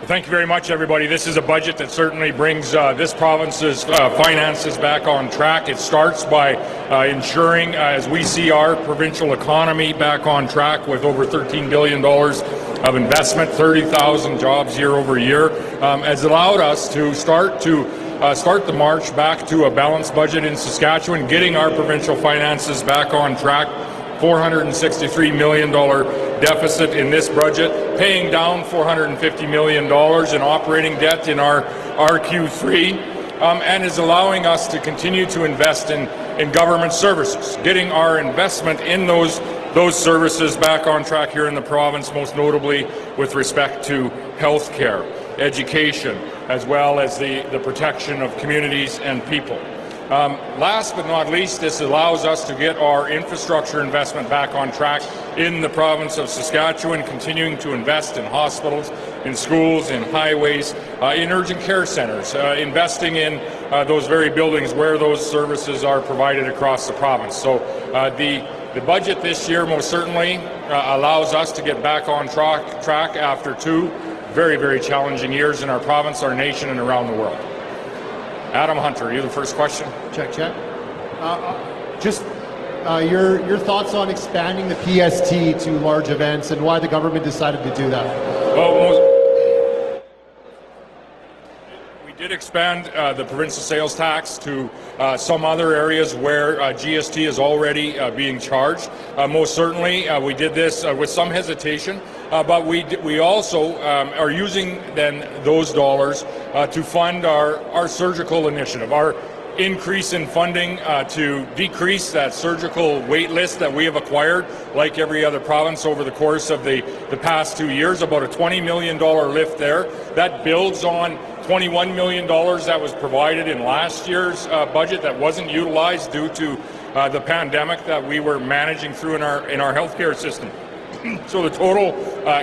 Thank you very much, everybody. This is a budget that certainly brings this province's finances back on track. It starts by ensuring, as we see our provincial economy back on track with over $13 billion of investment, 30,000 jobs year over year, has allowed us to start the march back to a balanced budget in Saskatchewan, getting our provincial finances back on track. $463 million deficit in this budget, paying down $450 million in operating debt in our Q3, and is allowing us to continue to invest in government services, getting our investment in those services back on track here in the province, most notably with respect to health care, education, as well as the protection of communities and people. Last but not least, this allows us to get our infrastructure investment back on track in the province of Saskatchewan, continuing to invest in hospitals, in schools, in highways, in urgent care centres, investing in those very buildings where those services are provided across the province. So the budget this year most certainly allows us to get back on track after two very, very challenging years in our province, our nation, and around the world. Adam Hunter, you the first question? Check. Your thoughts on expanding the PST to large events and why the government decided to do that? Well, we did expand the provincial sales tax to some other areas where GST is already being charged. Most certainly, we did this with some hesitation, but we also are using then those dollars to fund our surgical initiative, our increase in funding to decrease that surgical wait list that we have acquired, like every other province over the course of the past 2 years, about a $20 million lift there. That builds on $21 million that was provided in last year's budget that wasn't utilized due to the pandemic that we were managing through in our healthcare system. So the total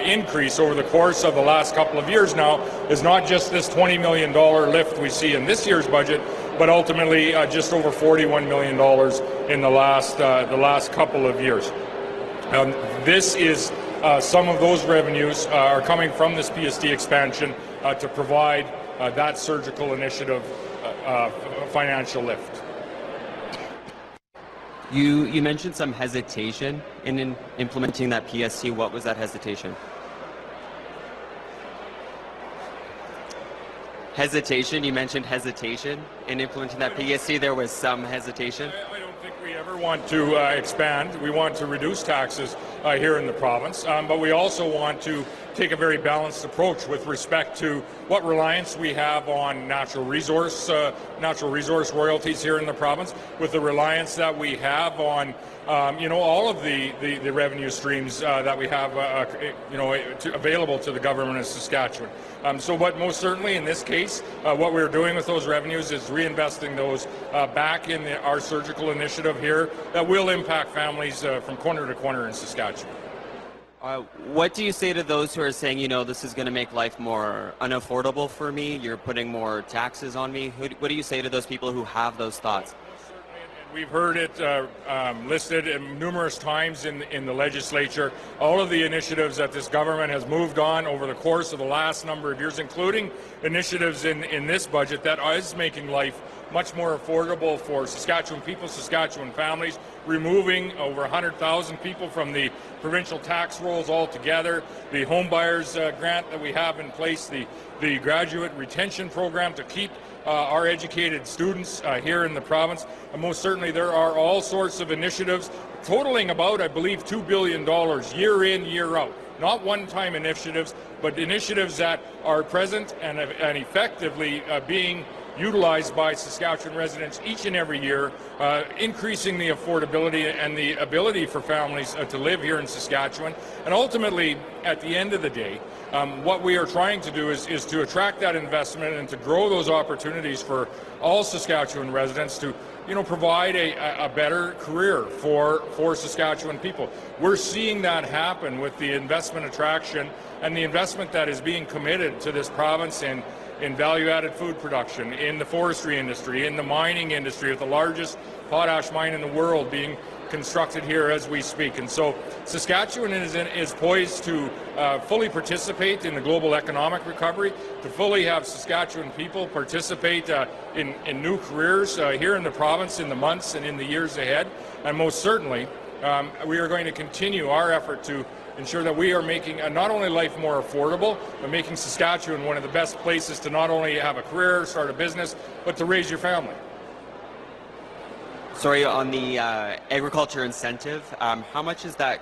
increase over the course of the last couple of years now is not just this $20 million lift we see in this year's budget, but ultimately just over $41 million in the last couple of years. This is some of those revenues are coming from this PST expansion to provide that surgical initiative financial lift. You mentioned some hesitation in implementing that PST. What was that hesitation? Hesitation? You mentioned hesitation in implementing that PST. There was some hesitation. I don't think we ever want to expand. We want to reduce taxes here in the province, but we also want to take a very balanced approach with respect to what reliance we have on natural resource royalties here in the province, with the reliance that we have on all of the revenue streams that we have available to the government of Saskatchewan. But most certainly in this case, what we're doing with those revenues is reinvesting those back in our surgical initiative here that will impact families from corner to corner in Saskatchewan. What do you say to those who are saying, this is going to make life more unaffordable for me, you're putting more taxes on me? What do you say to those people who have those thoughts? We've heard it listed numerous times in the legislature. All of the initiatives that this government has moved on over the course of the last number of years, including initiatives in this budget that is making life much more affordable for Saskatchewan people, Saskatchewan families, removing over 100,000 people from the provincial tax rolls altogether, the home buyers grant that we have in place, the graduate retention program to keep our educated students here in the province. And most certainly there are all sorts of initiatives totaling about, I believe, $2 billion year in, year out. Not one-time initiatives, but initiatives that are present and effectively being utilized by Saskatchewan residents each and every year, increasing the affordability and the ability for families to live here in Saskatchewan. And ultimately, at the end of the day, what we are trying to do is to attract that investment and to grow those opportunities for all Saskatchewan residents to provide a better career for Saskatchewan people. We're seeing that happen with the investment attraction and the investment that is being committed to this province in value-added food production, in the forestry industry, in the mining industry, with the largest potash mine in the world being constructed here as we speak. And so Saskatchewan is poised to fully participate in the global economic recovery, to fully have Saskatchewan people participate in new careers here in the province in the months and in the years ahead. And most certainly, we are going to continue our effort to ensure that we are making not only life more affordable, but making Saskatchewan one of the best places to not only have a career, start a business, but to raise your family. Sorry, on the agriculture incentive, how much is that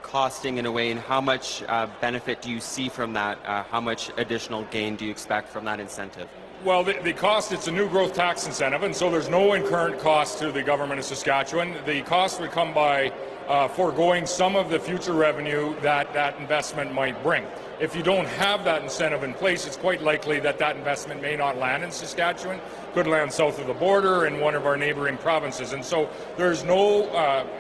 costing in a way, and how much benefit do you see from that? How much additional gain do you expect from that incentive? Well, the cost, it's a new growth tax incentive, and so there's no incurrent cost to the government of Saskatchewan. The cost would come by foregoing some of the future revenue that investment might bring. If you don't have that incentive in place, it's quite likely that investment may not land in Saskatchewan, could land south of the border in one of our neighboring provinces. And so there's no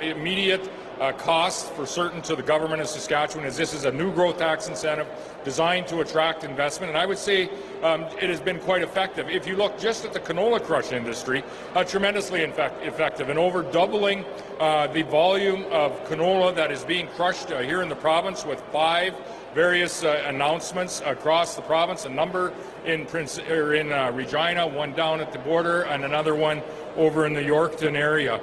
immediate cost for certain to the government of Saskatchewan, as this is a new growth tax incentive designed to attract investment. And I would say it has been quite effective. If you look just at the canola crush industry, tremendously effective, and over doubling the volume of canola that is being crushed here in the province, with 5 various announcements across the province, a number in Regina, one down at the border, and another one over in the Yorkton area.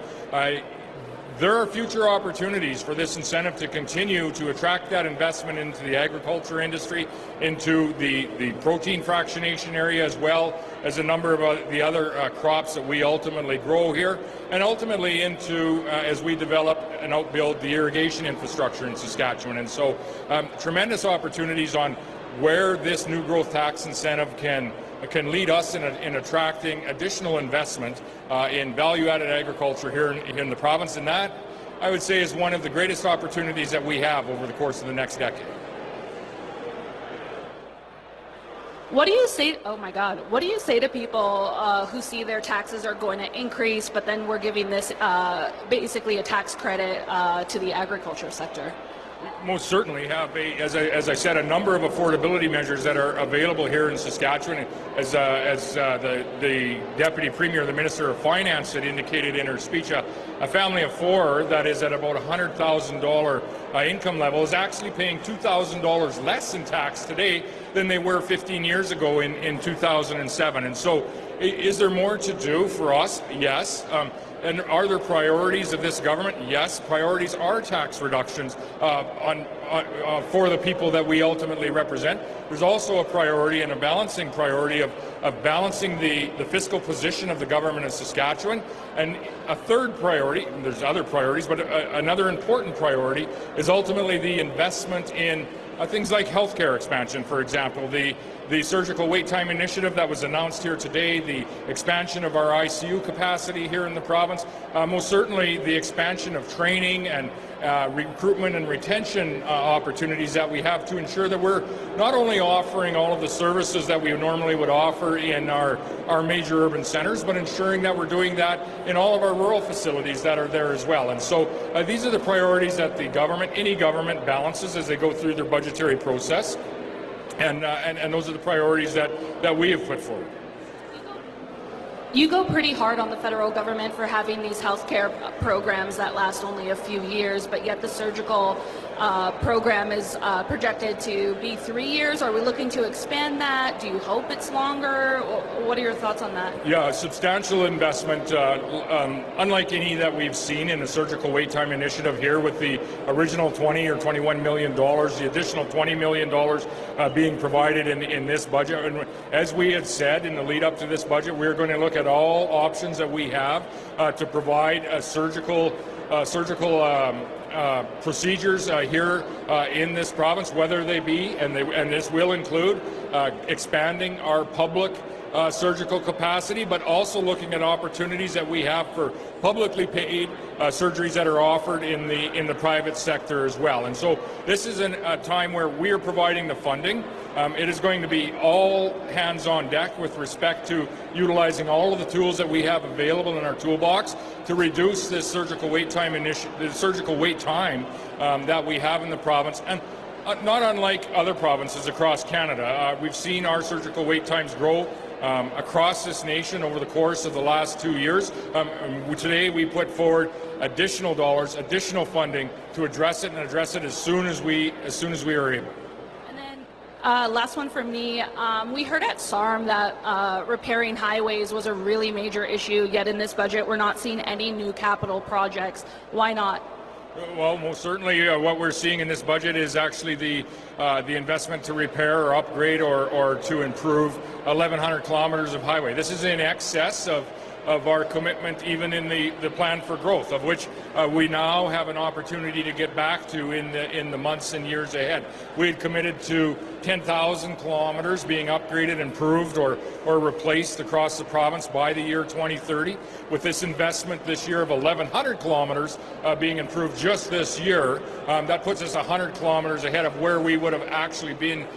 There are future opportunities for this incentive to continue to attract that investment into the agriculture industry, into the protein fractionation area, as well as a number of the other crops that we ultimately grow here, and ultimately into, as we develop and outbuild the irrigation infrastructure in Saskatchewan. And so tremendous opportunities on where this new growth tax incentive can lead us in attracting additional investment in value-added agriculture here in the province. And that, I would say, is one of the greatest opportunities that we have over the course of the next decade. What do you say? Oh my God! What do you say to people who see their taxes are going to increase, but then we're giving this basically a tax credit to the agriculture sector? Most certainly have, as I said, a number of affordability measures that are available here in Saskatchewan. As the Deputy Premier, the Minister of Finance, had indicated in her speech, a family of 4 that is at about $100,000 income level is actually paying $2,000 less in tax today than they were 15 years ago in 2007. And so, is there more to do for us? Yes. And are there priorities of this government? Yes. Priorities are tax reductions for the people that we ultimately represent. There's also a priority and a balancing priority of balancing the fiscal position of the government of Saskatchewan. And a third priority, and there's other priorities, but another important priority is ultimately the investment in things like healthcare expansion, for example, the surgical wait time initiative that was announced here today, the expansion of our ICU capacity here in the province, most certainly the expansion of training and recruitment and retention opportunities that we have to ensure that we're not only offering all of the services that we normally would offer in our major urban centres, but ensuring that we're doing that in all of our rural facilities that are there as well. And so these are the priorities that the government, any government, balances as they go through their budgetary process. And those are the priorities that we have put forward. You go pretty hard on the federal government for having these healthcare programs that last only a few years, but yet the surgical program is projected to be 3 years. Are we looking to expand that? Do you hope it's longer? What are your thoughts on that? Yeah, substantial investment, unlike any that we've seen in the surgical wait time initiative here, with the original $20 or $21 million, the additional $20 million being provided in this budget. And as we had said in the lead up to this budget, we're going to look at all options that we have to provide surgical procedures here in this province, whether they be, and this will include expanding our public surgical capacity, but also looking at opportunities that we have for publicly paid surgeries that are offered in the private sector as well. And so this is a time where we are providing the funding. It is going to be all hands on deck with respect to utilizing all of the tools that we have available in our toolbox to reduce this surgical wait time that we have in the province. And not unlike other provinces across Canada. We've seen our surgical wait times grow across this nation over the course of the last 2 years. Today we put forward additional dollars, additional funding to address it, and address it as soon as we are able. And then last one from me. We heard at SARM that repairing highways was a really major issue, yet in this budget we're not seeing any new capital projects. Why not? Well, most certainly what we're seeing in this budget is actually the investment to repair or upgrade or to improve 1,100 kilometers of highway. This is in excess of our commitment even in the plan for growth, of which we now have an opportunity to get back to in the months and years ahead. We had committed to 10,000 kilometers being upgraded, improved, or replaced across the province by the year 2030. With this investment this year of 1,100 kilometers being improved just this year, that puts us 100 kilometers ahead of where we would have actually been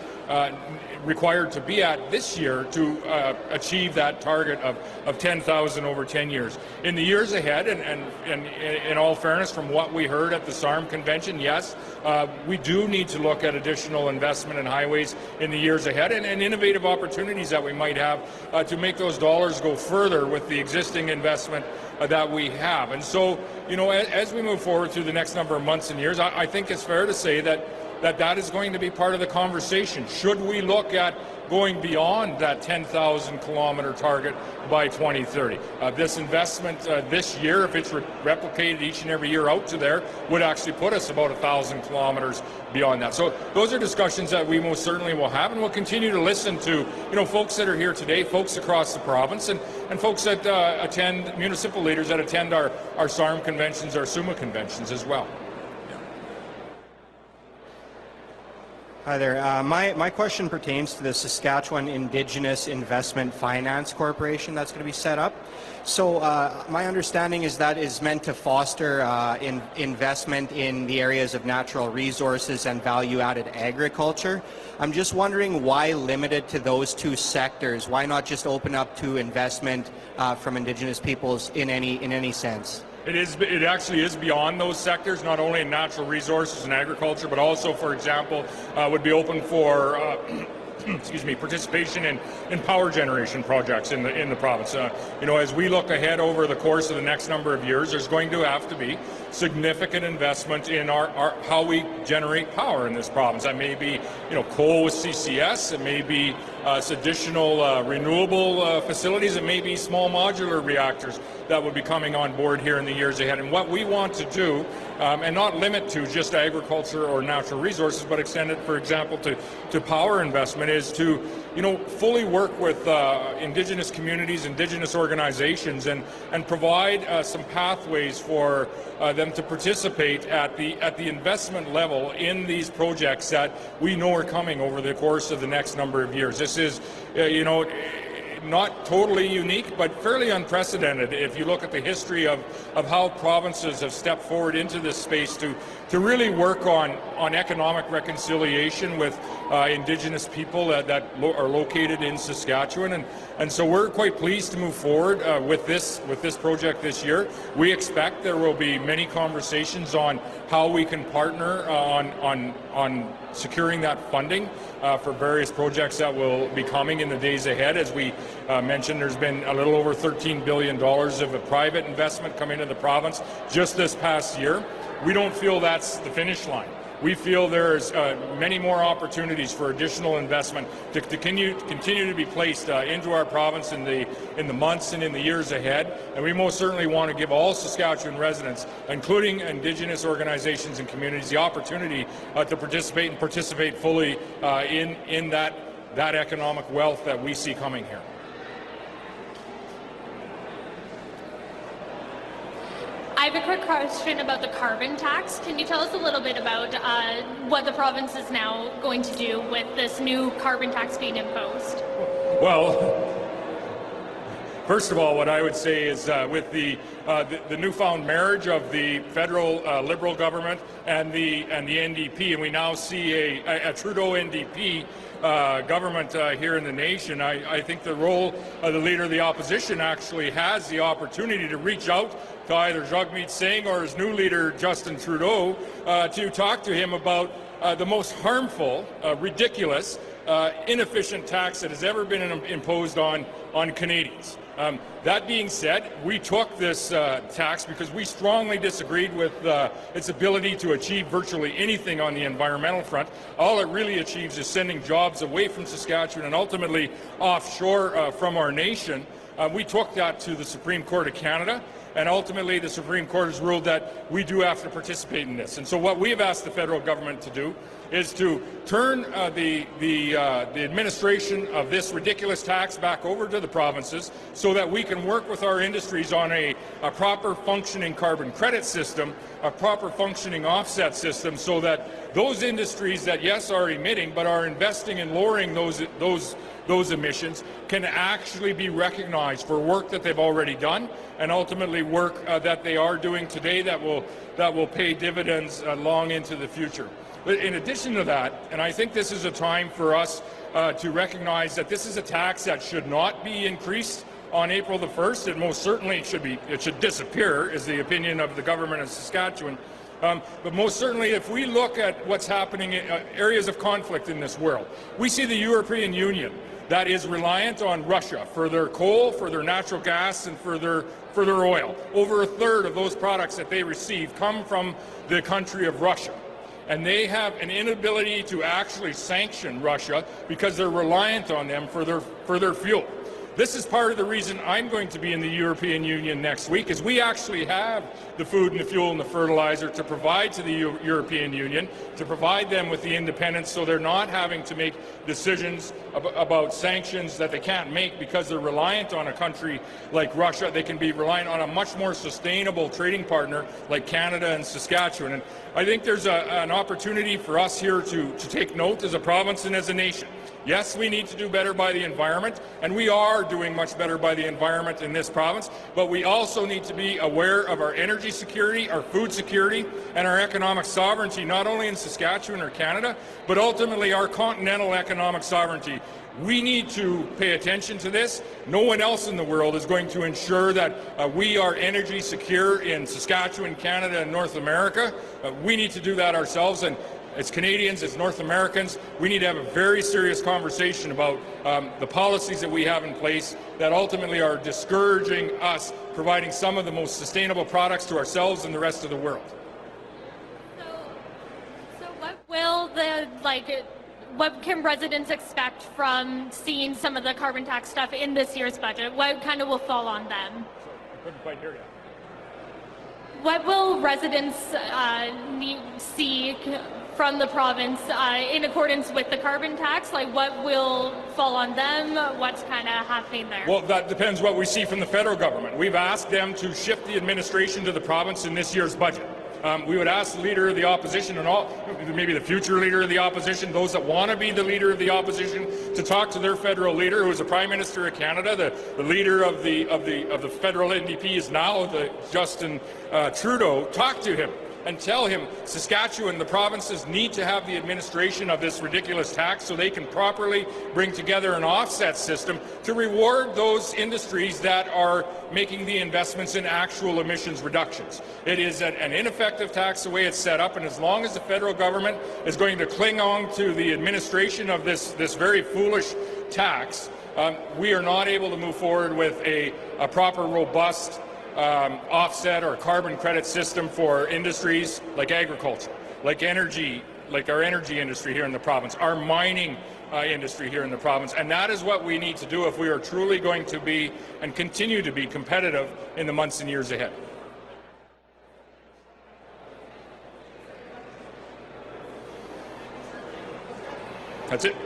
required to be at this year to achieve that target of 10,000 over 10 years. In the years ahead, and in all fairness, from what we heard at the SARM convention, yes, we do need to look at additional investment in highways in the years ahead and innovative opportunities that we might have to make those dollars go further with the existing investment that we have. And so, you know, as we move forward through the next number of months and years, I think it's fair to say that is going to be part of the conversation. Should we look at going beyond that 10,000 kilometer target by 2030? This investment this year, if it's replicated each and every year out to there, would actually put us about 1,000 kilometers beyond that. So those are discussions that we most certainly will have, and we'll continue to listen to, you know, folks that are here today, folks across the province, and folks that attend, municipal leaders that attend our SARM conventions, our SUMA conventions as well. Hi there. My question pertains to the Saskatchewan Indigenous Investment Finance Corporation that's going to be set up. So my understanding is that is meant to foster investment in the areas of natural resources and value-added agriculture. I'm just wondering why limited to those two sectors? Why not just open up to investment from Indigenous peoples in any sense? It actually is beyond those sectors, not only in natural resources and agriculture, but also, for example, would be open for excuse me, participation in power generation projects in the province. You know, as we look ahead over the course of the next number of years, there's going to have to be significant investment in our how we generate power in this province. That may be, you know, coal with CCS. It may be additional renewable facilities. It may be small modular reactors that will be coming on board here in the years ahead. And what we want to do, and not limit to just agriculture or natural resources, but extend it, for example, to power investment, is to, you know, fully work with Indigenous communities, Indigenous organizations, and provide some pathways for them to participate at the investment level in these projects that we know are coming over the course of the next number of years. This is, you know, not totally unique, but fairly unprecedented if you look at the history of how provinces have stepped forward into this space to really work on economic reconciliation with Indigenous people that are located in Saskatchewan. And so we're quite pleased to move forward with this project this year. We expect there will be many conversations on how we can partner on securing that funding for various projects that will be coming in the days ahead. As we mentioned, there's been a little over $13 billion of a private investment come into the province just this past year. We don't feel that's the finish line. We feel there's many more opportunities for additional investment to continue to be placed into our province in the months and in the years ahead. And we most certainly want to give all Saskatchewan residents, including Indigenous organizations and communities, the opportunity to participate fully in that economic wealth that we see coming here. I have a quick question about the carbon tax. Can you tell us a little bit about what the province is now going to do with this new carbon tax being imposed? Well, first of all, what I would say is with the newfound marriage of the federal Liberal government and the NDP, and we now see a Trudeau NDP government here in the nation, I think the role of the Leader of the Opposition actually has the opportunity to reach out to either Jagmeet Singh or his new leader, Justin Trudeau, to talk to him about the most harmful, ridiculous, inefficient tax that has ever been imposed on Canadians. That being said, we took this tax because we strongly disagreed with its ability to achieve virtually anything on the environmental front. All it really achieves is sending jobs away from Saskatchewan and ultimately offshore from our nation. We took that to the Supreme Court of Canada, and ultimately the Supreme Court has ruled that we do have to participate in this. And so what we have asked the federal government to do is to turn the administration of this ridiculous tax back over to the provinces so that we can work with our industries on a proper functioning carbon credit system, a proper functioning offset system, so that those industries that, yes, are emitting but are investing in lowering those emissions can actually be recognized for work that they've already done and ultimately work that they are doing today that will pay dividends long into the future. But in addition to that, and I think this is a time for us to recognize that this is a tax that should not be increased on April the 1st. It most certainly should disappear, is the opinion of the government of Saskatchewan. But most certainly, if we look at what's happening in areas of conflict in this world, we see the European Union that is reliant on Russia for their coal, for their natural gas, and for their oil. Over a third of those products that they receive come from the country of Russia. And they have an inability to actually sanction Russia because they're reliant on them for their fuel. This is part of the reason I'm going to be in the European Union next week, is we actually have the food and the fuel and the fertilizer to provide to the European Union, to provide them with the independence so they're not having to make decisions about sanctions that they can't make because they're reliant on a country like Russia. They can be reliant on a much more sustainable trading partner like Canada and Saskatchewan. And I think there's an opportunity for us here to take note as a province and as a nation. Yes, we need to do better by the environment, and we are doing much better by the environment in this province, but we also need to be aware of our energy security, our food security, and our economic sovereignty, not only in Saskatchewan or Canada, but ultimately our continental economic sovereignty. We need to pay attention to this. No one else in the world is going to ensure that we are energy secure in Saskatchewan, Canada, and North America. We need to do that ourselves. And as Canadians, as North Americans, we need to have a very serious conversation about the policies that we have in place that ultimately are discouraging us providing some of the most sustainable products to ourselves and the rest of the world. So what will what can residents expect from seeing some of the carbon tax stuff in this year's budget? What kind of will fall on them? I couldn't quite hear you. What will residents see from the province in accordance with the carbon tax? Like, what will fall on them? What's kind of happening there? Well, that depends what we see from the federal government. We've asked them to shift the administration to the province in this year's budget. We would ask the Leader of the Opposition and maybe the future Leader of the Opposition, those that want to be the Leader of the Opposition, to talk to their federal leader, who is the Prime Minister of Canada. The leader of the federal NDP is now Justin Trudeau. Talk to him and tell him Saskatchewan, the provinces, need to have the administration of this ridiculous tax so they can properly bring together an offset system to reward those industries that are making the investments in actual emissions reductions. It is an ineffective tax the way it's set up, and as long as the federal government is going to cling on to the administration of this very foolish tax, we are not able to move forward with a proper, robust offset or carbon credit system for industries like agriculture, like energy, like our energy industry here in the province, our mining industry here in the province. And that is what we need to do if we are truly going to be and continue to be competitive in the months and years ahead. That's it.